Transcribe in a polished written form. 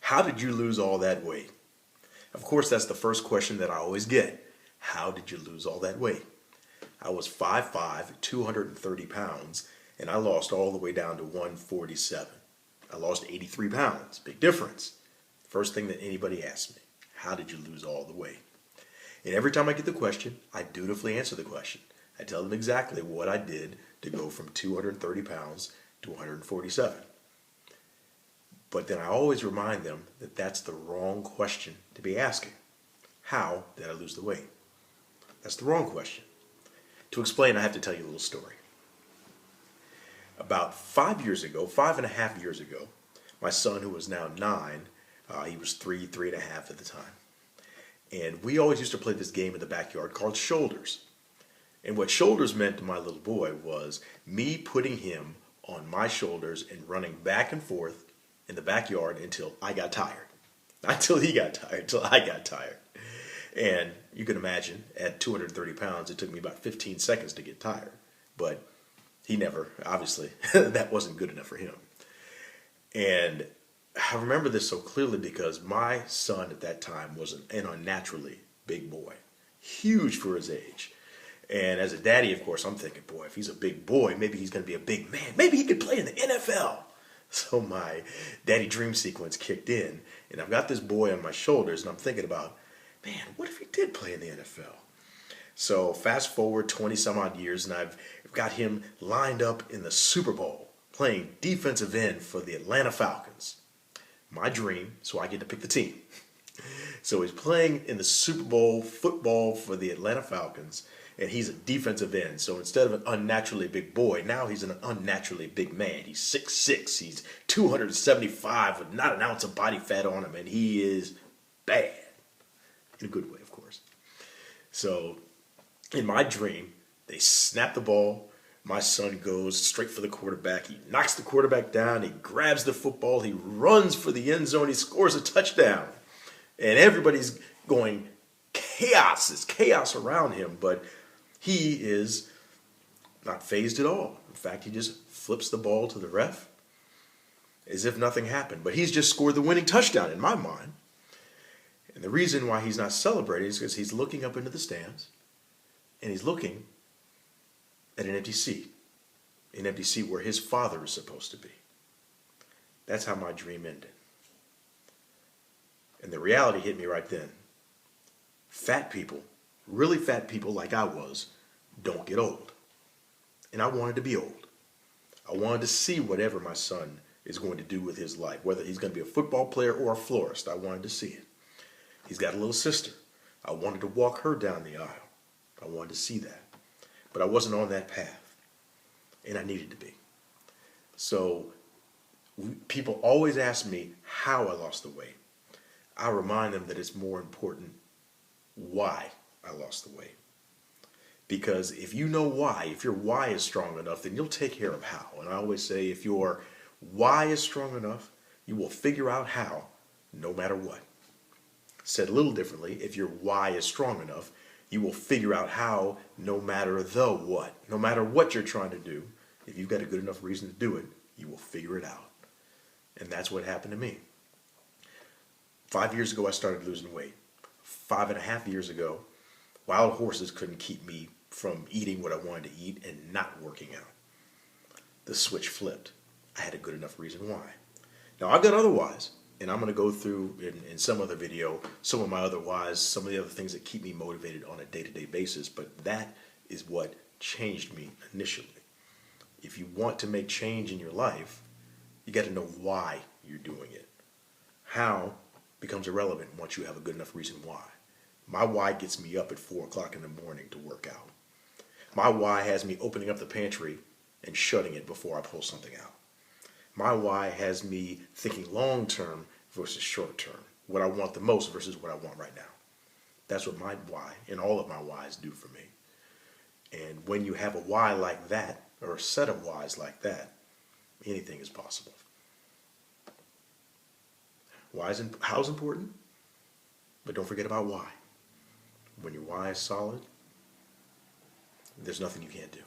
How did you lose all that weight? Of course, that's the first question that I always get. How did you lose all that weight? I was 5'5", 230 pounds, and I lost all the way down to 147. I lost 83 pounds. Big difference. First thing that anybody asks me, how did you lose all the weight? And every time I get the question, I dutifully answer the question. I tell them exactly what I did to go from 230 pounds to 147. But then I always remind them that that's the wrong question to be asking. How did I lose the weight? That's the wrong question. To explain, I have to tell you a little story. About 5.5 years ago, my son, who was now 9, he was 3.5 at the time. And we always used to play this game in the backyard called shoulders. And what shoulders meant to my little boy was me putting him on my shoulders and running back and forth in the backyard until I got tired. Not until he got tired, until I got tired. And you can imagine, at 230 pounds, it took me about 15 seconds to get tired. But he never, obviously, that wasn't good enough for him. And I remember this so clearly because my son at that time was an unnaturally big boy. Huge for his age. And as a daddy, of course, I'm thinking, boy, if he's a big boy, maybe he's going to be a big man. Maybe he could play in the NFL. So my daddy dream sequence kicked in, and I've got this boy on my shoulders, and I'm thinking about, man, what if he did play in the NFL? So fast forward 20 some odd years, and I've got him lined up in the Super Bowl, playing defensive end for the Atlanta Falcons. My dream, so I get to pick the team. So he's playing in the Super Bowl football for the Atlanta Falcons, and he's a defensive end. So instead of an unnaturally big boy, now he's an unnaturally big man. He's 6'6", he's 275 with not an ounce of body fat on him, and he is bad. In a good way, of course. So in my dream, they snap the ball. My son goes straight for the quarterback. He knocks the quarterback down. He grabs the football. He runs for the end zone. He scores a touchdown. And everybody's going chaos. There's chaos around him, but he is not fazed at all. In fact, he just flips the ball to the ref as if nothing happened. But he's just scored the winning touchdown in my mind. And the reason why he's not celebrating is because he's looking up into the stands and he's looking at an empty seat where his father is supposed to be. That's how my dream ended. And the reality hit me right then. Fat people, really fat people like I was, don't get old. And I wanted to be old. I wanted to see whatever my son is going to do with his life, whether he's going to be a football player or a florist. I wanted to see it. He's got a little sister. I wanted to walk her down the aisle. I wanted to see that. But I wasn't on that path. And I needed to be. So people always ask me how I lost the weight. I remind them that it's more important why I lost the weight. Because if you know why, if your why is strong enough, then you'll take care of how. And I always say if your why is strong enough, you will figure out how no matter what. Said a little differently, if your why is strong enough, you will figure out how no matter the what. No matter what you're trying to do, if you've got a good enough reason to do it, you will figure it out. And that's what happened to me. 5 years ago, I started losing weight. 5.5 years ago, wild horses couldn't keep me from eating what I wanted to eat and not working out. The switch flipped. I had a good enough reason why. Now, I've got other whys, and I'm going to go through in some other video some of my other whys, some of the other things that keep me motivated on a day-to-day basis, but that is what changed me initially. If you want to make change in your life, you got to know why you're doing it. How becomes irrelevant once you have a good enough reason why. My why gets me up at 4 o'clock in the morning to work out. My why has me opening up the pantry and shutting it before I pull something out. My why has me thinking long term versus short term. What I want the most versus what I want right now. That's what my why and all of my whys do for me. And when you have a why like that, or a set of whys like that, anything is possible. How's important? But don't forget about why. When your why is solid, there's nothing you can't do.